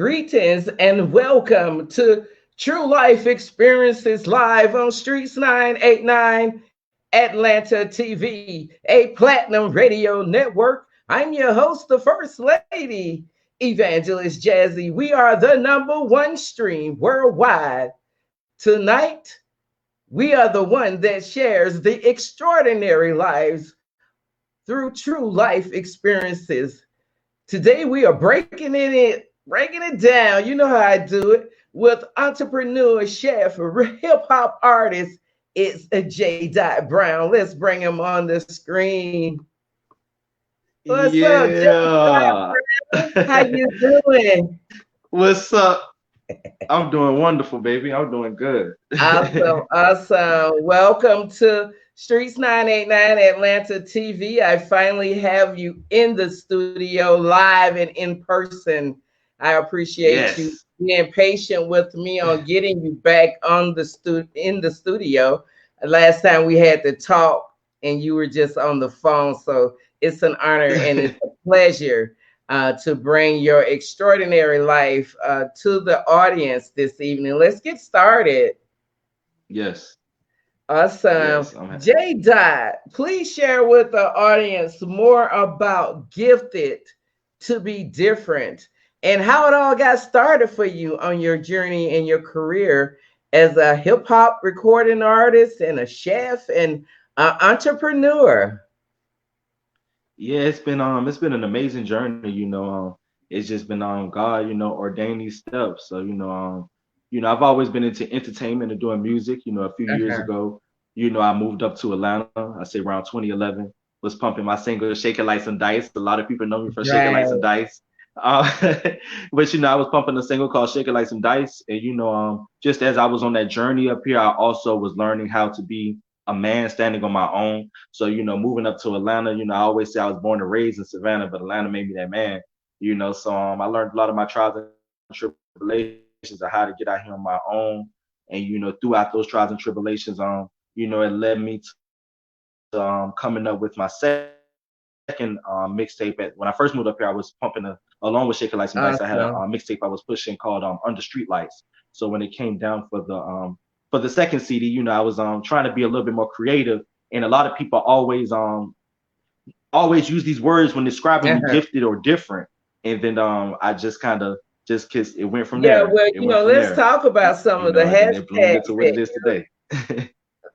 Greetings and welcome to True Life Experiences live on Streets 989 Atlanta TV, a platinum radio network. I'm your host, the First Lady, Evangelist Jazzy. We are the number one stream worldwide. Tonight, we are the one that shares the extraordinary lives through true life experiences. Today we are breaking it down. You know how I do it with entrepreneur, chef, hip hop artist. It's a J. Dot Brwn. Let's bring him on the screen. What's up, J. Dot Yeah. Brwn? How you doing? What's up? I'm doing wonderful, baby. I'm doing good. Awesome, awesome. Welcome to Streets 989 Atlanta TV. I finally have you in the studio live and in person. I appreciate you Yes. being patient with me on getting you back on in the studio. Last time we had to talk and you were just on the phone. So it's an honor and it's a pleasure to bring your extraordinary life to the audience this evening. Let's get started. Yes. Awesome. Yes. J. Dot, please share with the audience more about Gifted to Be Different and how it all got started for you on your journey and your career as a hip hop recording artist and a chef and an entrepreneur. Yeah, it's been an amazing journey, it's just been God, ordained these steps. So, I've always been into entertainment and doing music. A few years Uh-huh. ago, I moved up to Atlanta, I say around 2011, was pumping my single Shaking Like Some Dice. A lot of people know me for Shaking Like Some Right. Dice. Uh, but I was pumping a single called Shaking Like Some Dice. And just as I was on that journey up here, I also was learning how to be a man standing on my own. So, moving up to Atlanta, I always say I was born and raised in Savannah, but Atlanta made me that man, So I learned a lot of my trials and tribulations of how to get out here on my own. And, throughout those trials and tribulations, it led me to coming up with my second mixtape. When I first moved up here, I was pumping along with Shaking Like Some Dice. I had a mixtape I was pushing called Awesome. Under Street Lights. So when it came down for the second CD, I was trying to be a little bit more creative, and a lot of people always use these words when describing me, Uh-huh. gifted or different. And then I just kind of just kissed it went from Yeah, there. well, It went from let's there. talk about some of the And then it bloomed into hashtags what it that is today.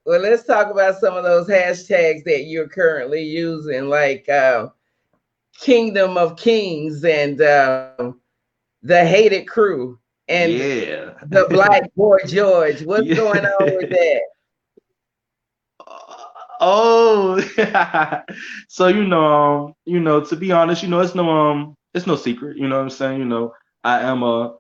let's talk about some of those hashtags that you're currently using, like Kingdom of Kings and the Hated Crew and Yeah. the Black Boy George. What's going on with Yeah. that? Oh, so to be honest, it's no secret. You know what I'm saying? I am a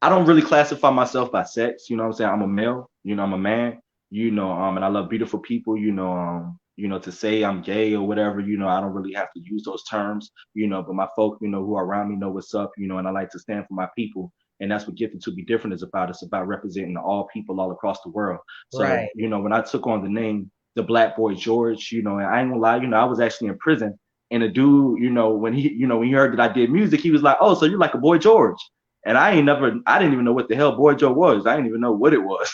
I don't really classify myself by sex. You know what I'm saying? I'm a male. I'm a man. And I love beautiful people. To say I'm gay or whatever. I don't really have to use those terms. But my folk, who are around me know what's up. And I like to stand for my people. And that's what Gifted to Be Different is about. It's about representing all people all across the world. So, Right. when I took on the name the Black Boy George, and I ain't gonna lie, I was actually in prison. And a dude, when he heard that I did music, he was like, "Oh, so you're like a Boy George." And I didn't even know what the hell Boy Joe was. I didn't even know what it was.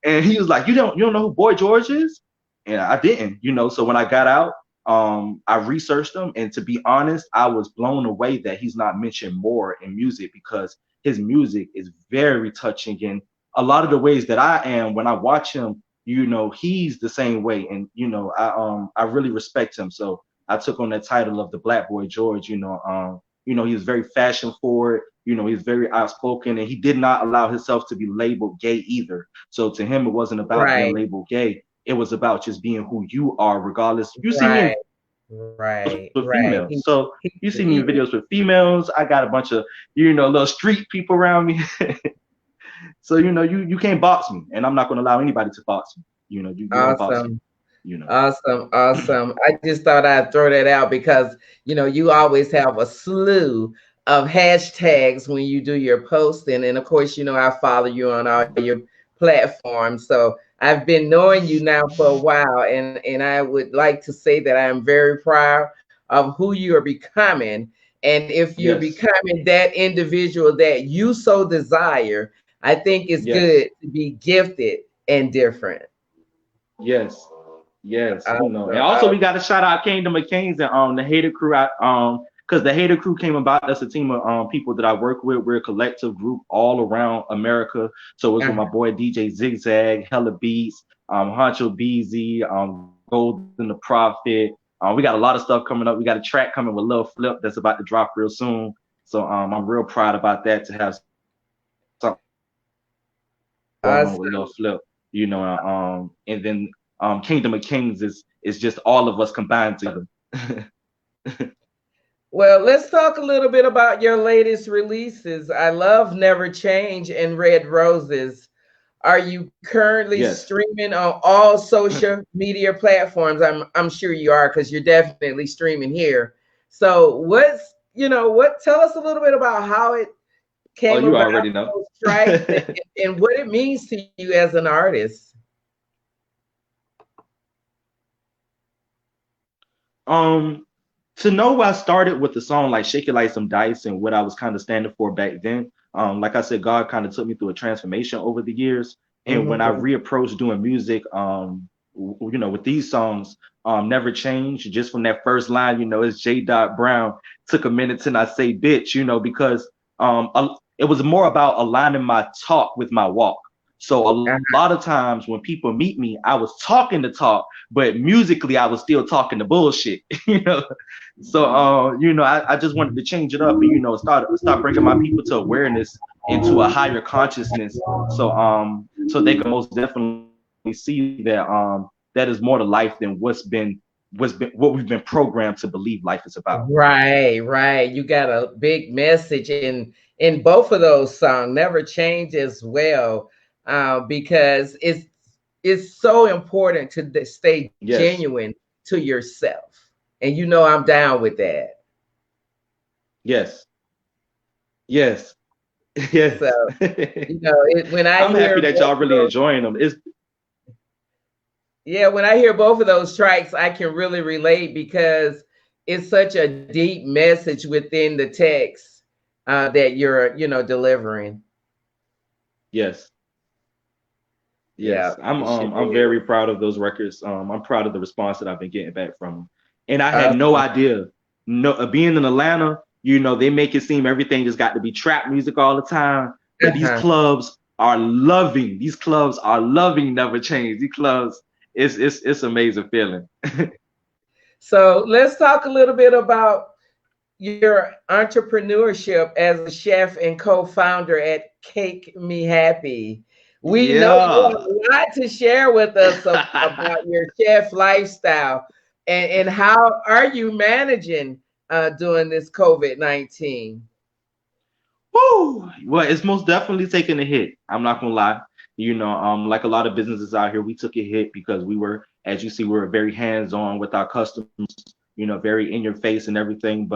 And he was like, you don't know who Boy George is? And I didn't. So when I got out, I researched him. And to be honest, I was blown away that he's not mentioned more in music because his music is very touching. And a lot of the ways that I am when I watch him, he's the same way. And, I really respect him. So I took on that title of the Black Boy George, he was very fashion forward. He's very outspoken, and he did not allow himself to be labeled gay either. So to him, it wasn't about being Right. labeled gay. It was about just being who you are, regardless. You see me in Right. videos with females. Right. So Right. you see me in videos with He females. I got a bunch of, little street people around me. So, you can't box me, and I'm not going to allow anybody to box me. You don't box me, awesome. you know. Awesome, awesome. I just thought I'd throw that out because you always have a slew of hashtags when you do your posting. And of course, I follow you on all your platforms. So I've been knowing you now for a while, and I would like to say that I am very proud of who you are becoming. And if you're Yes. becoming that individual that you so desire, I think it's Yes. good to be gifted and different. Yes. Yes. You know. And Also, also we got to shout out Kingdom of Kings and the Hater Crew. Because the Hater Crew came about. That's a team of people that I work with. We're a collective group all around America. So it was with my boy DJ Zigzag, Hella Beats, Honcho Beezy, Golden the Prophet. We got a lot of stuff coming up. We got a track coming with Lil Flip that's about to drop real soon. So I'm real proud about that to have something going on with awesome. Lil Flip. You know, and then Kingdom of Kings is just all of us combined together. Well, let's talk a little bit about your latest releases. I love Never Change and Red Roses. Are you currently Yes. streaming on all social media platforms? I'm sure you are because you're definitely streaming here. So what tell us a little bit about how it Oh, came you about, already know. those strikes, and what it means to you as an artist. um, to know where I started with the song like Shake It Like Some Dice and what I was kind of standing for back then. Like I said, God kind of took me through a transformation over the years. And when I Mhm. reapproached doing music, with these songs, Never Change, just from that first line, it's J. Dot Brown. Took a minute to not say bitch, because it was more about aligning my talk with my walk. So a lot of times when people meet me, I was talking the talk, but musically I was still talking the bullshit, So I just wanted to change it up and start bringing my people to awareness into a higher consciousness. So they can most definitely see that is more to life than what we've been programmed to believe life is about. Right, right. You got a big message in both of those songs. Never Change as well, because it's so important to stay Yes. genuine to yourself, and I'm down with that. Yes. Yes. Yes. So when I I'm happy hear that both y'all of really those, enjoying them. It's yeah, when I hear both of those strikes, I can really relate because it's such a deep message within the text that you're delivering. yes. Yeah, Yes, I'm it should um I'm be. very proud of those records. I'm proud of the response that I've been getting back from them. And I had no Awesome. idea. No, being in Atlanta, they make it seem everything just got to be trap music all the time. But these Uh-huh. clubs are loving. These clubs are loving Never Change. These clubs, it's amazing feeling. So let's talk a little bit about your entrepreneurship as a chef and co-founder at Cake Me Happy. We know you Yeah. have a lot to share with us about your chef lifestyle, and how are you managing during this COVID-19? Woo! Well, it's most definitely taking a hit. I'm not gonna lie. Like a lot of businesses out here, we took a hit because we were, as you see, we were very hands-on with our customers, very in your face and everything.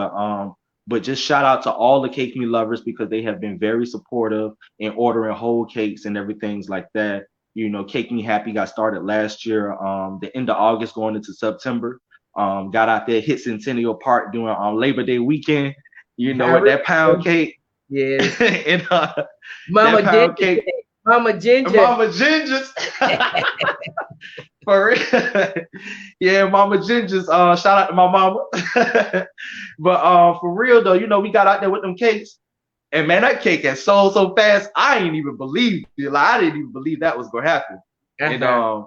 But just shout out to all the cake me lovers because they have been very supportive in ordering whole cakes and everything's like that. Cake Me Happy got started last year, the end of August going into September. Got out there, hit Centennial Park doing Labor Day weekend, I with that pound remember. cake Yes. and that Mama pound Ginger cake, cake. Mama Ginger. Mama Ginger's. For real. Yeah, Mama Ginger's. Shout out to my mama. But for real though, we got out there with them cakes. And man, that cake had sold so fast, I ain't even believe it. Like, I didn't even believe that was gonna happen. And Uh-huh.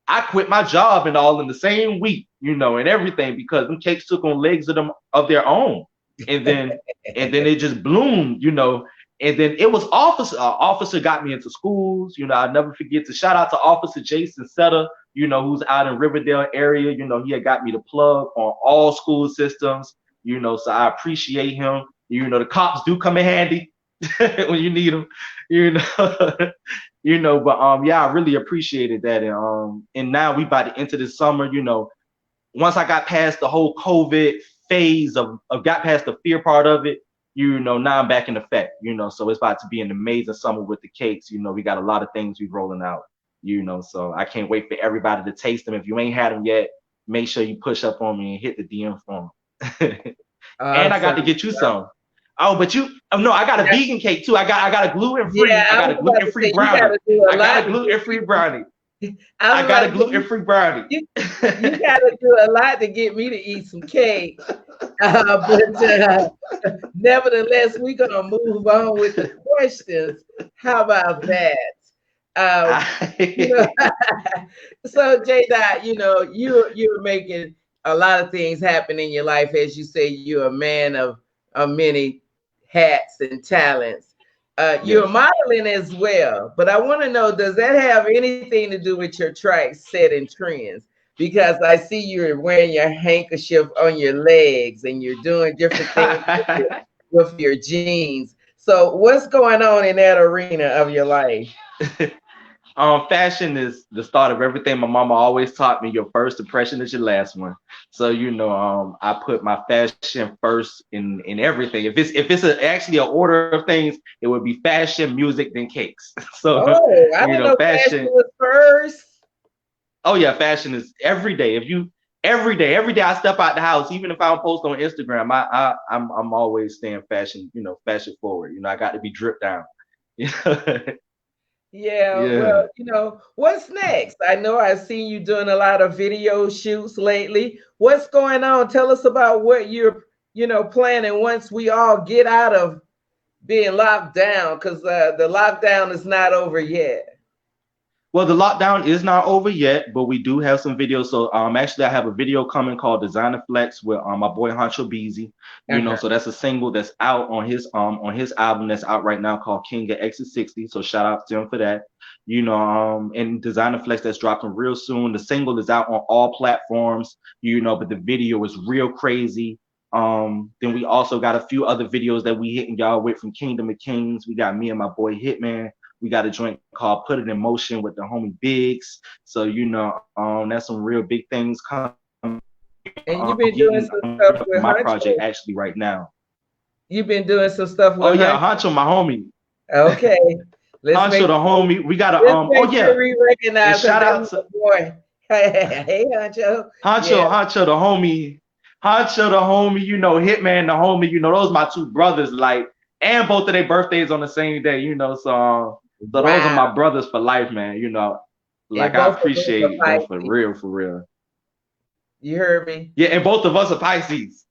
I quit my job and all in the same week, and everything because them cakes took on legs of their own. And then it just bloomed, And then it was officer got me into schools, I'll never forget to shout out to Officer Jason Setter, who's out in Riverdale area. He had got me the plug on all school systems, so I appreciate him. The cops do come in handy when you need them, you know. But yeah, I really appreciated that. And now we about to enter this summer, once I got past the whole COVID phase of got past the fear part of it, now I'm back in effect, so it's about to be an amazing summer with the cakes. We got a lot of things we rolling out, so I can't wait for everybody to taste them. If you ain't had them yet, make sure you push up on me and hit the DM for them. And I got to Awesome. get you some. Oh, but no, I got a vegan cake too. I got a gluten Yeah, free. I I got was a about gluten to free say you got brownie. to do a I got lot a to gluten get free brownie. I was I got about a to say gluten free brownie. you, you got to do a lot to get me to eat some cake. But nevertheless, we're gonna move on with the questions. How about that? Um, you know, so J Dot, you're making a lot of things happen in your life. As you say, you're a man of many hats and talents. You're Yes. modeling as well, but I want to know, does that have anything to do with your track setting trends? Because I see you're wearing your handkerchief on your legs and you're doing different things with your jeans. So what's going on in that arena of your life? Fashion is the start of everything. My mama always taught me your first impression is your last one. So I put my fashion first in everything. If it's actually an order of things, it would be fashion, music, then cakes. So Oh, I didn't know fashion fashion. was first. Oh yeah, fashion is every day. Every day I step out the house, even if I don't post on Instagram, I'm always staying fashion, fashion forward. I got to be dripped down. Yeah, Yeah. well, what's next? I know I've seen you doing a lot of video shoots lately. What's going on? Tell us about what you're, planning once we all get out of being locked down, because the lockdown is not over yet. Well, the lockdown is not over yet, but we do have some videos. So actually I have a video coming called Designer Flex with my boy Honcho Beezy. Uh-huh. So that's a single that's out on his album that's out right now called King of Exit 60. So shout out to him for that. And Designer Flex that's dropping real soon. The single is out on all platforms, but the video is real crazy. Then we also got a few other videos that we hitting y'all with from Kingdom of Kings. We got me and my boy Hitman. We got a joint called Put It in Motion with the homie Biggs. So, that's some real big things coming. And you've I'm been doing getting some I'm stuff getting up with my project Huncho. actually right now. You've been doing some stuff Oh with yeah, Huncho. Honcho, my homie. Okay. Let's Honcho, make the homie. We got a let's oh make yeah. sure we And recognize, because shout that's out to my boy. Hey, Huncho. Yeah. Honcho, the homie. Honcho, the homie, Hitman, the homie, those my two brothers, like, and both of their birthdays on the same day, so those are Wow. my brothers for life, man, And like I both of us are appreciate them for Pisces. real, for real. You heard me? Yeah, and both of us are Pisces.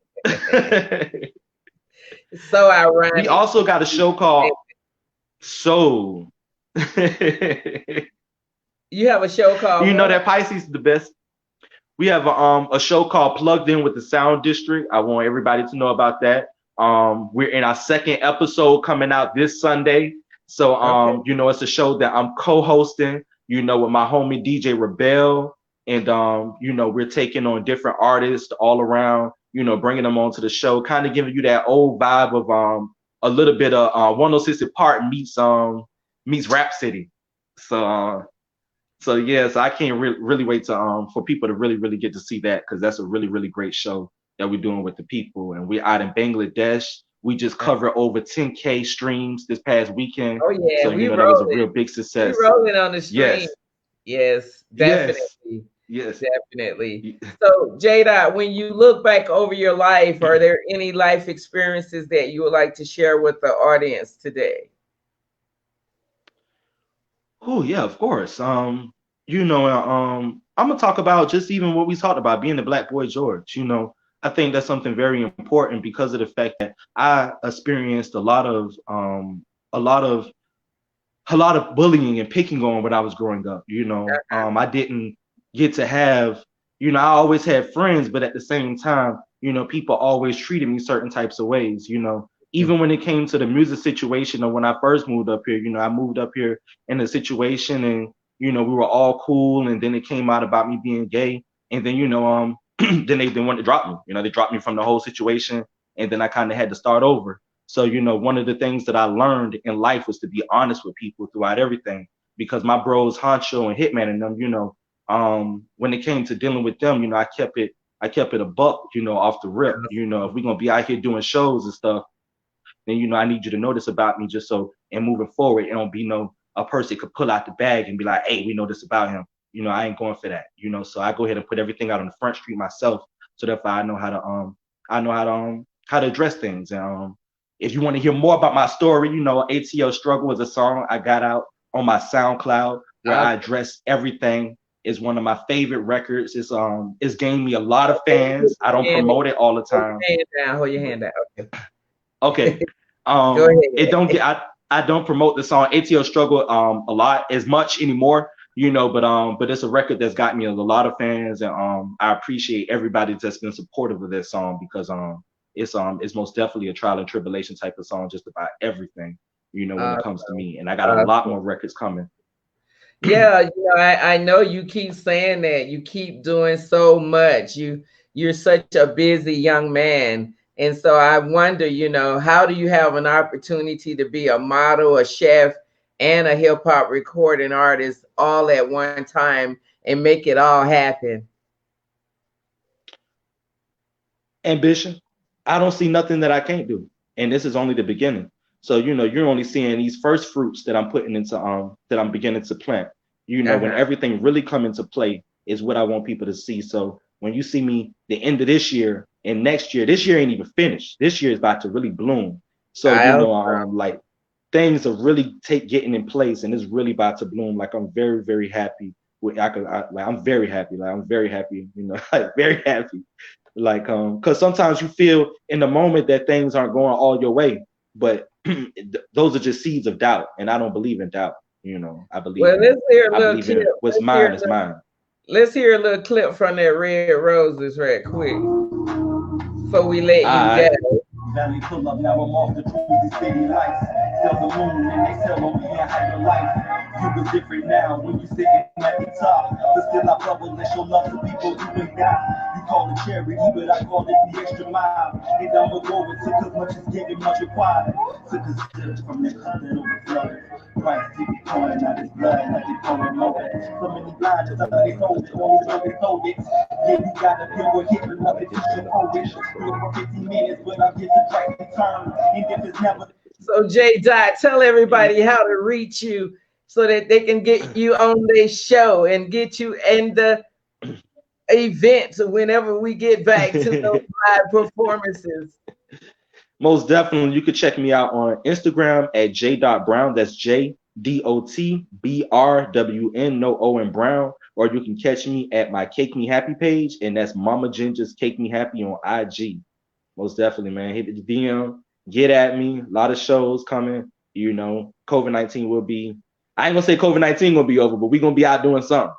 It's so We ironic. also got a show called Soul. You have a show called what? That Pisces is the best. We have a show called Plugged In with the Sound District. I want everybody to know about that. We're in our second episode coming out this Sunday. So Okay. it's a show that I'm co-hosting, with my homie DJ Rebelle. And we're taking on different artists all around, bringing them onto the show, kind of giving you that old vibe of a little bit of 106 Park meets Rap City. So yes, I can't really wait to for people to really get to see that, because that's a really great show that we're doing with the people, and we're out in Bangladesh. We just covered over 10K streams this past weekend, Oh yeah, so we that was a rolling. real big We success. rolling on the stream. Yes, Yes, yes, definitely. yes. Definitely. So, Jada, when you look back over your life, are there any life experiences that you would like to share with the audience today? Oh yeah, of course. I'm gonna talk about just even what we talked about, being the Black Boy George. I think that's something very important because of the fact that I experienced a lot of a lot of bullying and picking on when I was growing up. I didn't get to have, I always had friends, but at the same time, people always treated me certain types of ways. Even when it came to the music situation, or when I first moved up here, I moved up here in a situation, and we were all cool, and then it came out about me being gay, and then then they wanted to drop me. They dropped me from the whole situation, and then I kind of had to start over. So, one of the things that I learned in life was to be honest with people throughout everything, because my bros, Honcho and Hitman and them, when it came to dealing with them, I kept it a buck, off the rip. If we're gonna be out here doing shows and stuff, then I need you to know this about me, just so and moving forward, it don't be no a person could pull out the bag and be like, hey, we know this about him. I ain't going for that. So I go ahead and put everything out on the front street myself, so therefore I know how to how to address things. And if you want to hear more about my story, you know, ATL Struggle is a song I got out on my SoundCloud where I address everything. It's one of my favorite records. It's gained me a lot of fans. I don't promote it all the time. Hold your hand down. Okay. Go ahead. It don't get I don't promote the song ATL Struggle a lot as much anymore, you know, but it's a record that's got me a lot of fans, and I appreciate everybody that's been supportive of this song, because it's most definitely a trial and tribulation type of song, just about everything, you know, when it comes to me. And I got a lot more records coming. Yeah, you know, I know you keep saying that. You keep doing so much. You're such a busy young man. And so I wonder, you know, how do you have an opportunity to be a model, a chef, and a hip hop recording artist all at one time and make it all happen? Ambition. I don't see nothing that I can't do. And this is only the beginning. So, you know, you're only seeing these first fruits that I'm putting into that I'm beginning to plant. You know, when everything really come into play is what I want people to see. So when you see me the end of this year and next year, this year ain't even finished. This year is about to really bloom. So, you know, like things are really getting in place, and it's really about to bloom. Like, I'm very, very happy. I'm very happy. Like, I'm very happy, you know, like very happy. Like, because sometimes you feel in the moment that things aren't going all your way, but those are just seeds of doubt. And I don't believe in doubt. You know, I believe in what's mine is mine. Let's hear a little clip from that Red Roses right quick before we let you go. Valley pull up, now I'm off the cruisy city lights. Sell the moon and they sell on me and higher life. You was different now when you sitting at the top. But still I bubble and show love to people you ain't got. You call it charity, but I call it the extra mile. And I'm a go it, took as much as given, much required. Took a sip from that hundred overflowing. Christ, keep it pouring out his blood like they pouring more. So many blind, just they sold it, only so they sold it. Yeah, you gotta feel what hitting up, it's just your poet. For 15 minutes, but I'm getting track return. And if it's never. So J Dot, tell everybody how to reach you so that they can get you on their show and get you in the events whenever we get back to those live performances. Most definitely, you could check me out on Instagram at j.brwn. That's JDOTBRWN, no O in Brown. Or you can catch me at my Cake Me Happy page, and that's Mama Ginger's Cake Me Happy on IG. Most definitely, man. Hit the DM, get at me. A lot of shows coming. You know, COVID-19 will be. I ain't gonna say COVID-19 will be over, but we're gonna be out doing something.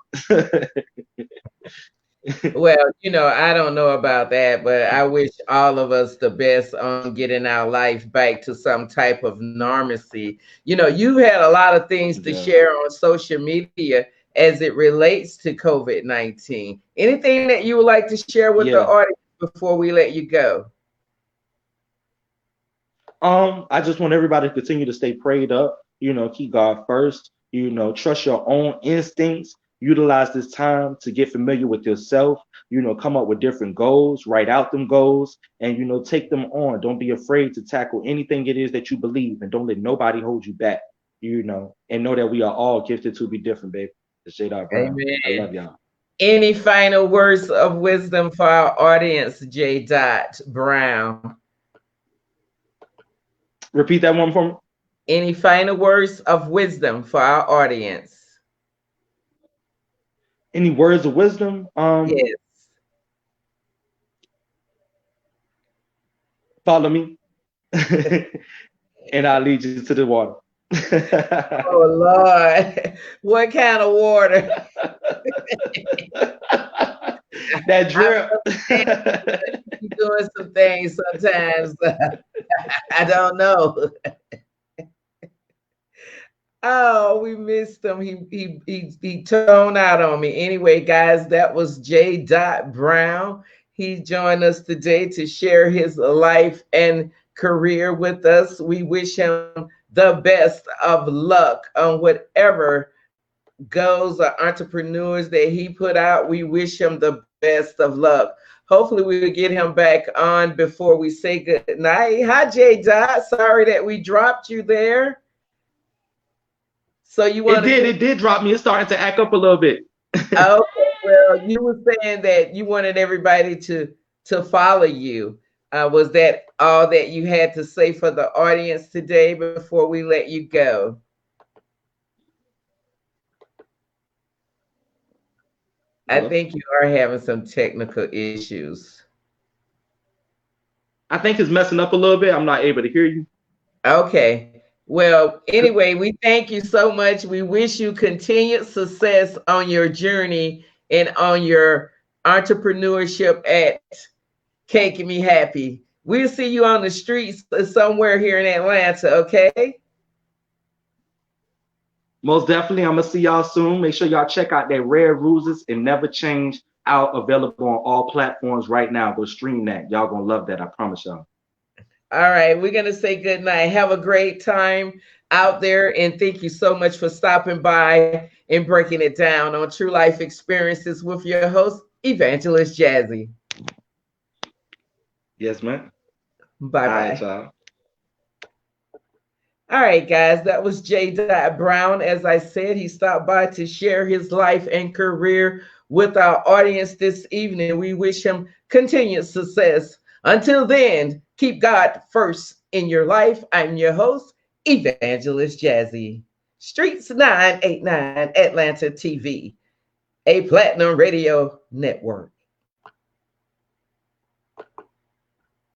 Well, you know, I don't know about that, but I wish all of us the best on getting our life back to some type of normalcy. You know, you've had a lot of things to share on social media as it relates to COVID-19. Anything that you would like to share with the audience before we let you go? I just want everybody to continue to stay prayed up, you know, keep God first, you know, trust your own instincts. Utilize this time to get familiar with yourself, you know, come up with different goals, write out them goals, and, you know, take them on. Don't be afraid to tackle anything it is that you believe, and don't let nobody hold you back, you know, and know that we are all gifted to be different, babe. It's J.Dot Brwn. I love y'all. Any final words of wisdom for our audience, J.Dot Brwn? Repeat that one for me. Any final words of wisdom for our audience? Any words of wisdom? Yes. Follow me, and I'll lead you to the water. Oh Lord, what kind of water? That drip. You're doing some things sometimes. I don't know. Oh, we missed him. He toned out on me. Anyway, guys, that was J.Dot Brwn. He joined us today to share his life and career with us. We wish him the best of luck on whatever goals or entrepreneurs that he put out. We wish him the best of luck. Hopefully we'll get him back on before we say good night. Hi, J.Dot. Sorry that we dropped you there. So you want it did drop me. It's starting to act up a little bit. Okay, well, you were saying that you wanted everybody to follow you. Was that all that you had to say for the audience today before we let you go? I think you are having some technical issues. I think it's messing up a little bit. I'm not able to hear you. Okay. Well, anyway, we thank you so much. We wish you continued success on your journey and on your entrepreneurship at Caking Me Happy. We'll see you on the streets somewhere here in Atlanta, okay? Most definitely. I'm gonna see y'all soon. Make sure y'all check out that Rare Ruses and Never Change out, available on all platforms right now. Go stream that. Y'all gonna love that. I promise y'all. All right, we're going to say good night. Have a great time out there, and thank you so much for stopping by and breaking it down on True Life Experiences with your host, Evangelist Jazzy. Yes, man. Bye-bye. All right, y'all. All right, guys, that was J. Dot Brwn. As I said, he stopped by to share his life and career with our audience this evening. We wish him continued success. Until then, keep God first in your life. I'm your host, Evangelist Jazzy. Streets 989 Atlanta TV, a Platinum Radio Network.